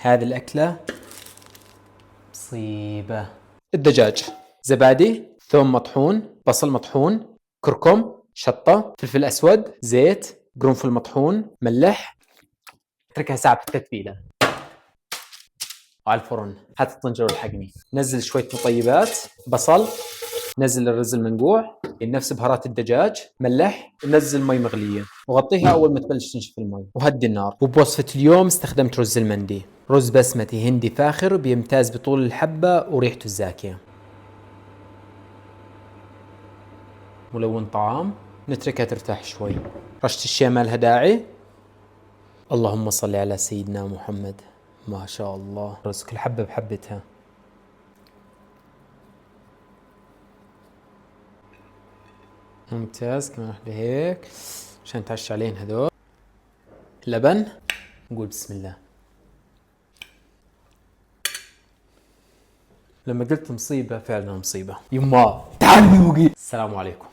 هذه الأكلة مصيبة. الدجاج، زبادي، ثوم مطحون، بصل مطحون، كركم، شطة، فلفل أسود، زيت، قرنفل مطحون، ملح. اتركها ساعة في التتبيلة على الفرن حتى تطنجر والحقني. نزل شوية مطيبات، بصل، نزل الرز المنقوع، نفس بهارات الدجاج، ملح، ونزل مي مغلية وغطيها أول ما تبلش تنشف المي وهدي النار. وبوصفة اليوم استخدمت رز المندي، رز بسمتي هندي فاخر بيمتاز بطول الحبة وريحته الزاكية. ملون طعام، نتركها ترتاح شوي. رشة الشاي ما لها داعي. اللهم صل على سيدنا محمد. ما شاء الله، رز كل حبة بحبتها. ممتاز. كمان واحدة هيك عشان تعش عليهم هذول. لبن، نقول بسم الله. لما قلت مصيبة فعلا مصيبة. يما تعال ذوقي. السلام عليكم.